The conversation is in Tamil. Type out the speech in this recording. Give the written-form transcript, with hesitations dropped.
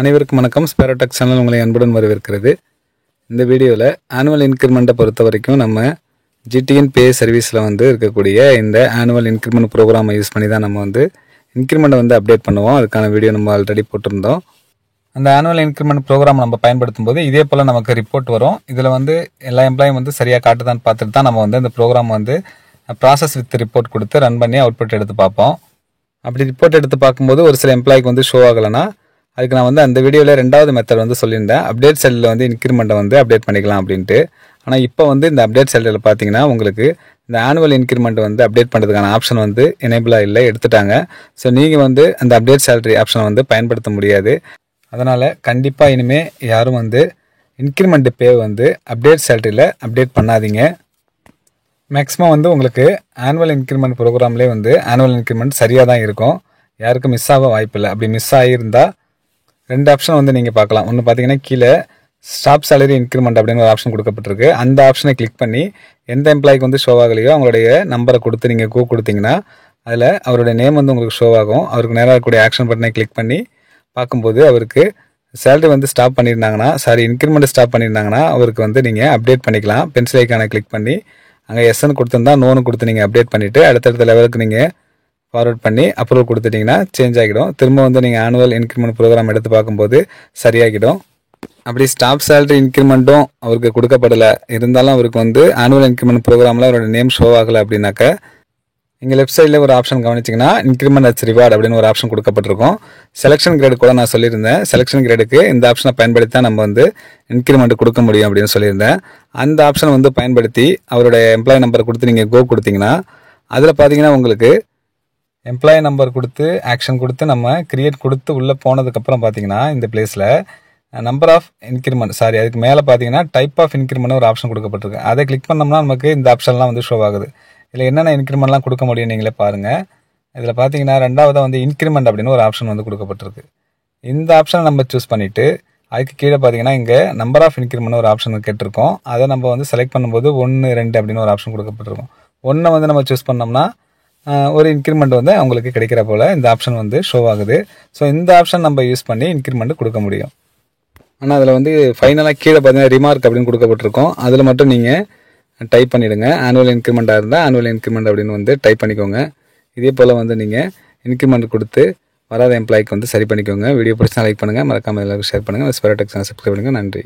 அனைவருக்கும் வணக்கம். ஸ்பேரோடெக் சேனல் உங்களை அன்புடன் வரவேற்கிறது. இந்த வீடியோவில் ஆனுவல் இன்க்ரிமெண்ட்டை பொறுத்த வரைக்கும் நம்ம ஜிடிஎன் பே சர்வீஸில் இருக்கக்கூடிய இந்த ஆனுவல் இன்க்ரிமெண்ட் ப்ரோக்ராமை யூஸ் பண்ணி தான் நம்ம இன்க்ரிமெண்ட்டை அப்டேட் பண்ணுவோம். அதுக்கான வீடியோ நம்ம ஆல்ரெடி போட்டிருந்தோம். அந்த ஆனுவல் இன்க்ரிமெண்ட் ப்ரோக்ராம் நம்ம பயன்படுத்தும் போது இதே போல் நமக்கு ரிப்போர்ட் வரும். இதில் எல்லா எம்ப்ளாயும் சரியாக காட்டுதான்னு பார்த்துட்டு தான் நம்ம இந்த ப்ரோக்ராம் ப்ராசஸ் வித் ரிப்போர்ட் கொடுத்து ரன் பண்ணி அவுட்புட் எடுத்து பார்ப்போம். அப்படி ரிப்போர்ட் எடுத்து பார்க்கும்போது ஒரு சில எம்ப்ளாய்க்கு ஷோ ஆகலைன்னா அதுக்கு நான் அந்த வீடியோவில் ரெண்டாவது மெத்தட் சொல்லியிருந்தேன். அப்டேட் செல்லில் இன்க்ரிமெண்ட்டை அப்டேட் பண்ணிக்கலாம் அப்படின்ட்டு. ஆனால் இப்போ இந்த அப்டேட் செல்லில் பார்த்தீங்கன்னா உங்களுக்கு இந்த ஆனுவல் இன்க்ரிமெண்ட் அப்டேட் பண்ணுறதுக்கான ஆப்ஷன் எனேபிளாக இல்லை, எடுத்துட்டாங்க. ஸோ நீங்கள் அந்த அப்டேட் சேலரி ஆப்ஷனை பயன்படுத்த முடியாது. அதனால் கண்டிப்பாக இனிமேல் யாரும் இன்க்ரிமெண்ட் பே அப்டேட் சேலரியில் அப்டேட் பண்ணாதீங்க. மேக்ஸிமம் உங்களுக்கு ஆனுவல் இன்க்ரிமெண்ட் ப்ரோக்ராம்லேயே ஆனுவல் இன்க்ரிமெண்ட் சரியாக தான் இருக்கும். யாருக்கும் மிஸ் ஆக வாய்ப்பில்லை. அப்படி மிஸ் ஆகியிருந்தால் ரெண்டு ஆப்ஷன் நீங்கள் பார்க்கலாம். ஒன்று பார்த்தீங்கன்னா கீழே ஸ்டாப் சேலரி இன்க்ரிமெண்ட் அப்படின்னு ஒரு ஆப்ஷன் கொடுக்கப்பட்டிருக்கு. அந்த ஆப்ஷனை கிளிக் பண்ணி எந்த எம்ப்ளாய்க்கு ஷோ ஆகலையோ அவங்களுடைய நம்பரை கொடுத்து நீங்கள் கொடுத்தீங்கன்னா அதில் அவருடைய நேம் உங்களுக்கு ஷோ ஆகும். அவருக்கு நேராக இருக்கக்கூடிய ஆக்ஷன் பட்டனை கிளிக் பண்ணி பார்க்கும்போது அவருக்கு சேலரி ஸ்டாப் பண்ணியிருந்தாங்கன்னா, இன்க்ரிமெண்ட் ஸ்டாப் பண்ணியிருந்தாங்கன்னா அவருக்கு நீங்கள் அப்டேட் பண்ணிக்கலாம். பென்சில் ஐக்கானை கிளிக் பண்ணி அங்கே எஸ்ன்னு கொடுத்துருந்தா நோன்னு கொடுத்து நீங்கள் அப்டேட் பண்ணிவிட்டு அடுத்தடுத்த லெவலுக்கு நீங்கள் ஃபார்வர்ட் பண்ணி அப்ரூவல் கொடுத்துட்டிங்கன்னா சேஞ்ச் ஆகிடும். திரும்ப நீங்கள் ஆனுவல் இன்க்ரிமெண்ட் ப்ரோக்ராம் எடுத்து பார்க்கும்போது சரியாகிடும். அப்படி ஸ்டாப் சேலரி இன்க்ரிமெண்ட்டும் அவருக்கு கொடுக்கப்படலை இருந்தாலும் அவருக்கு ஆனுவல் இன்க்ரிமெண்ட் ப்ரோக்ராமில் அவரோட நேம் ஷோ ஆகலை அப்படின்னாக்க இங்கே லெஃப்ட் சைடில் ஒரு ஆப்ஷன் கவனிச்சிங்கன்னா இன்க்ரிமெண்ட் அட்ஸ் ரிவார்டு அப்படின்னு ஒரு ஆப்ஷன் கொடுக்கப்பட்டிருக்கும். செலெக்ஷன் கிரேடு கூட நான் சொல்லியிருந்தேன். செலெக்ஷன் கிரேடுக்கு இந்த ஆப்ஷனை பயன்படுத்தி தான் நம்ம இன்க்ரிமெண்ட் கொடுக்க முடியும் அப்படின்னு சொல்லியிருந்தேன். அந்த ஆப்ஷனை பயன்படுத்தி அவருடைய எம்ப்ளாயி நம்பரை கொடுத்து நீங்கள் கொடுத்தீங்கன்னா அதில் பார்த்தீங்கன்னா உங்களுக்கு எம்ப்ளாயி நம்பர் கொடுத்து ஆக்ஷன் கொடுத்து நம்ம கிரியேட் கொடுத்து உள்ளே போனதுக்கப்புறம் பார்த்தீங்கன்னா இந்த பிளேஸில் நம்பர் ஆஃப் இன்க்ரிமெண்ட் அதுக்கு மேலே பார்த்தீங்கன்னா டைப் ஆஃப் இன்க்ரிமெண்ட் ஒரு ஆப்ஷன் கொடுக்கப்பட்டிருக்கு. அதை கிளிக் பண்ணோம்னா நமக்கு இந்த ஆப்ஷன்லாம் ஷோ ஆகுது. இதில் என்னென்ன இன்க்ரிமெண்ட்லாம் கொடுக்க முடியும் நீங்களே பாருங்கள். இதில் பார்த்தீங்கன்னா ரெண்டாவதாக இன்க்ரிமெண்ட் அப்படின்னு ஒரு ஆப்ஷன் கொடுக்கப்பட்டிருக்கு. இந்த ஆப்ஷனை நம்ம சூஸ் பண்ணிவிட்டு அதுக்கு கீழே பார்த்தீங்கன்னா இங்கே நம்பர் ஆஃப் இன்க்ரிமெண்ட் ஒரு ஆப்ஷன் கேட்டிருக்கோம். அதை நம்ம செலக்ட் பண்ணும்போது 1, 2 அப்படின்னு ஒரு ஆப்ஷன் கொடுக்கப்பட்டிருக்கும். 1 நம்ம சூஸ் பண்ணோம்னா ஒரு இன்க்ரிமெண்ட் அவங்களுக்கு கிடைக்கிற போல் இந்த ஆப்ஷன் ஷோ ஆகுது. ஸோ இந்த ஆப்ஷன் நம்ம யூஸ் பண்ணி இன்க்ரிமெண்ட் கொடுக்க முடியும். ஆனால் அதில் ஃபைனலாக கீழே பார்த்தீங்கன்னா ரிமார்க் அப்படின்னு கொடுக்கப்பட்டிருக்கோம். அதில் மட்டும் நீங்கள் டைப் பண்ணிவிடுங்க. ஆனுவல் இன்க்ரிமெண்ட்டாக இருந்தால் ஆனுவல் இன்க்ரிமெண்ட் அப்படின்னு டைப் பண்ணிக்கோங்க. இதே போல் நீங்கள் இன்க்ரிமெண்ட் கொடுத்து வராத எம்ப்ளாய்க்கு சரி பண்ணிக்கோங்க. வீடியோ பிடிச்சா லைக் பண்ணுங்கள், மறக்காமல் எல்லாருக்கும் ஷேர் பண்ணுங்கள். ஸ்பேரோடெக் சேனல் சப்ஸ்கிரைப் பண்ணுங்கள். நன்றி.